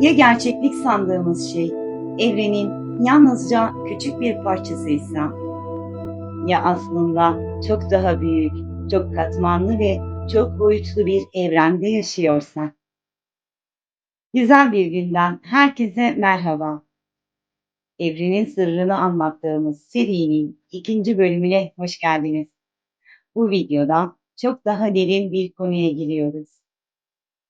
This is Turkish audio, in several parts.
Ya gerçeklik sandığımız şey evrenin yalnızca küçük bir parçasıysa, ya aslında çok daha büyük, çok katmanlı ve çok boyutlu bir evrende yaşıyorsa. Güzel bir günden herkese merhaba. Evrenin sırrını anlattığımız serinin ikinci bölümüne hoş geldiniz. Bu videoda çok daha derin bir konuya giriyoruz.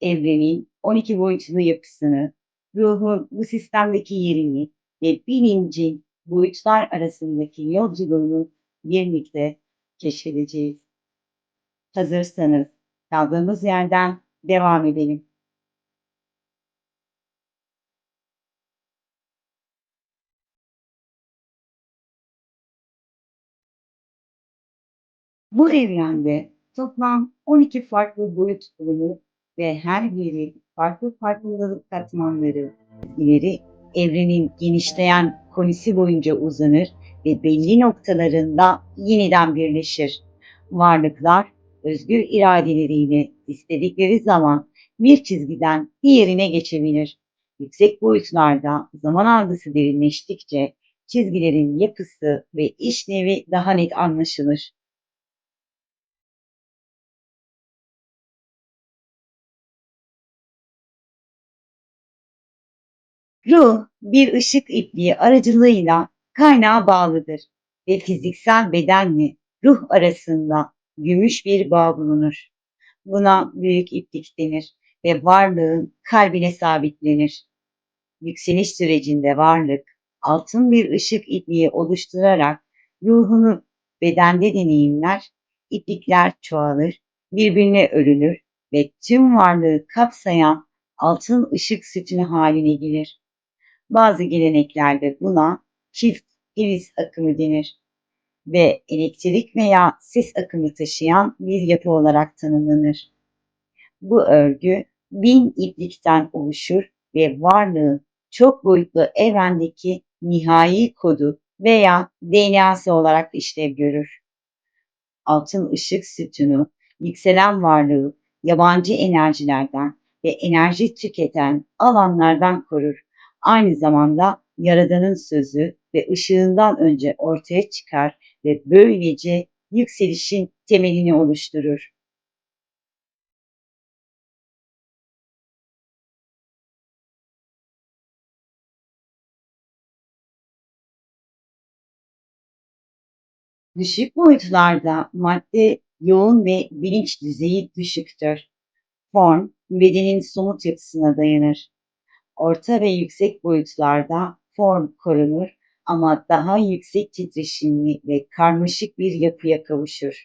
Evrenin 12 boyutlu yapısını, ruhun bu sistemdeki yerini ve bilincin boyutlar arasındaki yolculuğunu birlikte keşfedeceğiz. Hazırsanız kaldığımız yerden devam edelim. Bu evrende toplam 12 farklı boyut bulunur ve her biri farklı farklılık katmanları. İleri evrenin genişleyen konisi boyunca uzanır ve belli noktalarında yeniden birleşir. Varlıklar özgür iradeleriyle istedikleri zaman bir çizgiden diğerine geçebilir. Yüksek boyutlarda zaman algısı derinleştikçe çizgilerin yapısı ve işlevi daha net anlaşılır. Ruh, bir ışık ipliği aracılığıyla kaynağa bağlıdır ve fiziksel bedenle ruh arasında gümüş bir bağ bulunur. Buna büyük iplik denir ve varlığın kalbine sabitlenir. Yükseliş sürecinde varlık, altın bir ışık ipliği oluşturarak ruhunu bedende deneyimler, iplikler çoğalır, birbirine örülür ve tüm varlığı kapsayan altın ışık sütunu haline gelir. Bazı geleneklerde buna çift iris akımı denir ve elektrik veya ses akımı taşıyan bir yapı olarak tanımlanır. Bu örgü 1000 iplikten oluşur ve varlığın çok boyutlu evrendeki nihai kodu veya DNA'sı olarak işlev görür. Altın ışık sütunu, yükselen varlığı yabancı enerjilerden ve enerji tüketen alanlardan korur. Aynı zamanda Yaradan'ın sözü ve ışığından önce ortaya çıkar ve böylece yükselişin temelini oluşturur. 'Düşük boyutlarda madde yoğun ve bilinç düzeyi düşüktür. Form, bedenin somut yapısına dayanır. Orta ve yüksek boyutlarda form korunur ama daha yüksek titreşimli ve karmaşık bir yapıya kavuşur.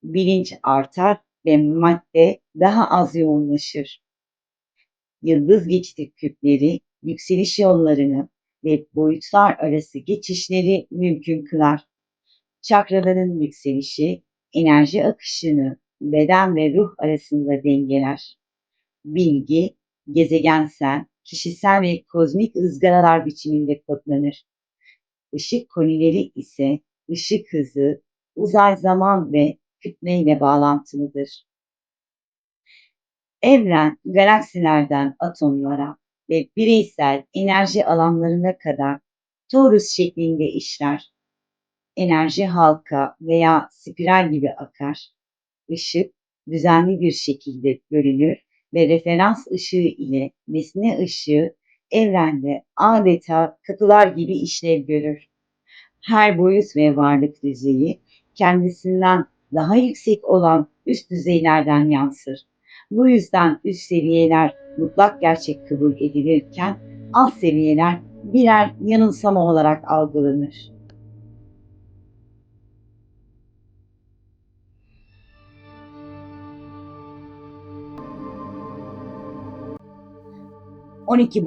Bilinç artar ve madde daha az yoğunlaşır. Yıldız geçidi küpleri yükseliş yollarını ve boyutlar arası geçişleri mümkün kılar. Çakraların yükselişi, enerji akışını beden ve ruh arasında dengeler. Bilgi, gezegensel, kişisel ve kozmik ızgaralar biçiminde kodlanır. Işık konileri ise ışık hızı, uzay zaman ve kütleyle bağlantılıdır. Evren, galaksilerden atomlara ve bireysel enerji alanlarına kadar torus şeklinde işler. Enerji halka veya spiral gibi akar. Işık düzenli bir şekilde bölünür ve referans ışığı ile nesne ışığı evrende adeta kapılar gibi işlev görür. Her boyut ve varlık düzeyi kendisinden daha yüksek olan üst düzeylerden yansır. Bu yüzden üst seviyeler mutlak gerçek kabul edilirken alt seviyeler birer yanılsama olarak algılanır. 12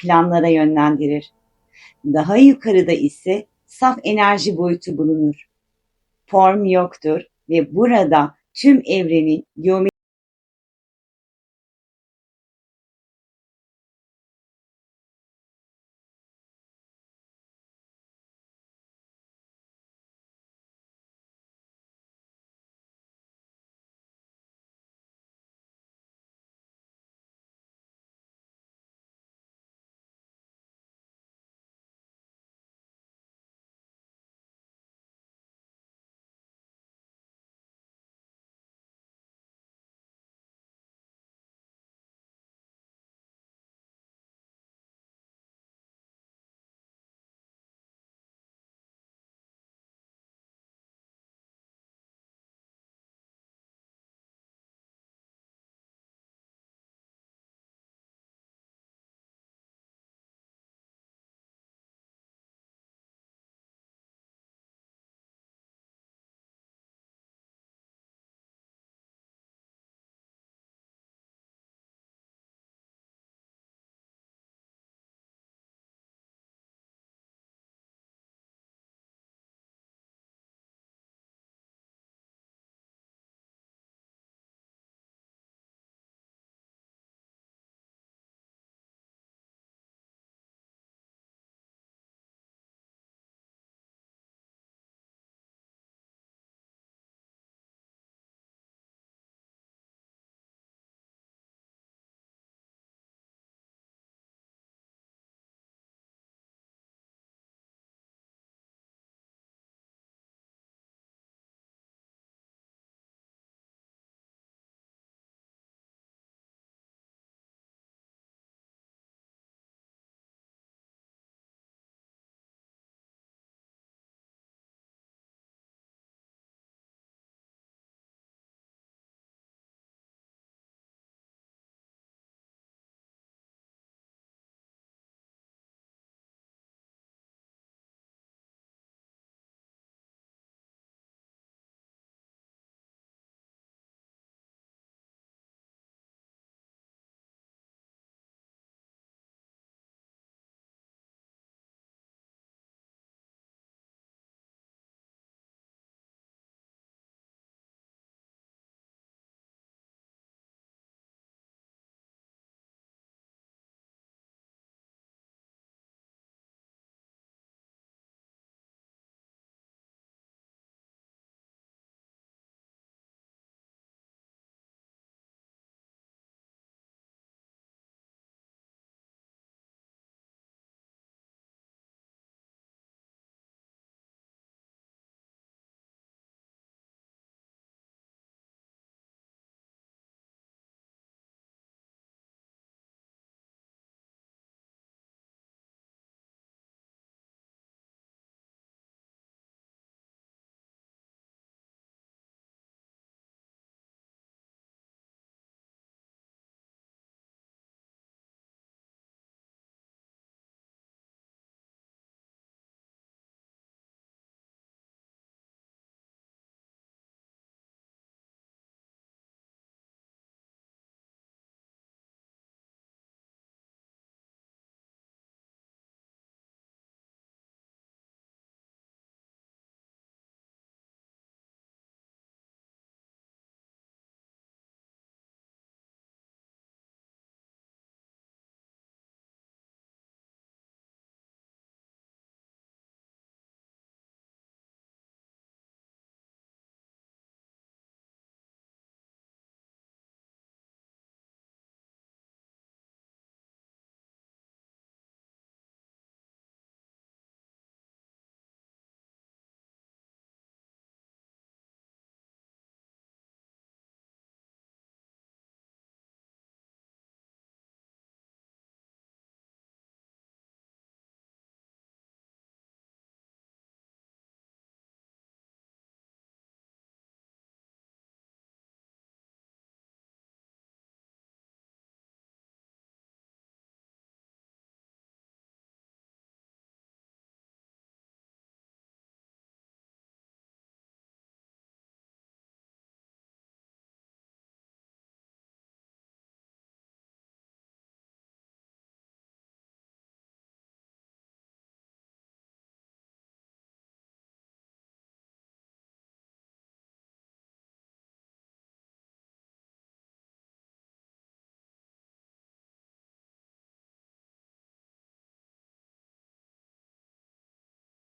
planlara yönlendirir. Daha yukarıda ise saf enerji boyutu bulunur. Form yoktur ve burada tüm evrenin geometrik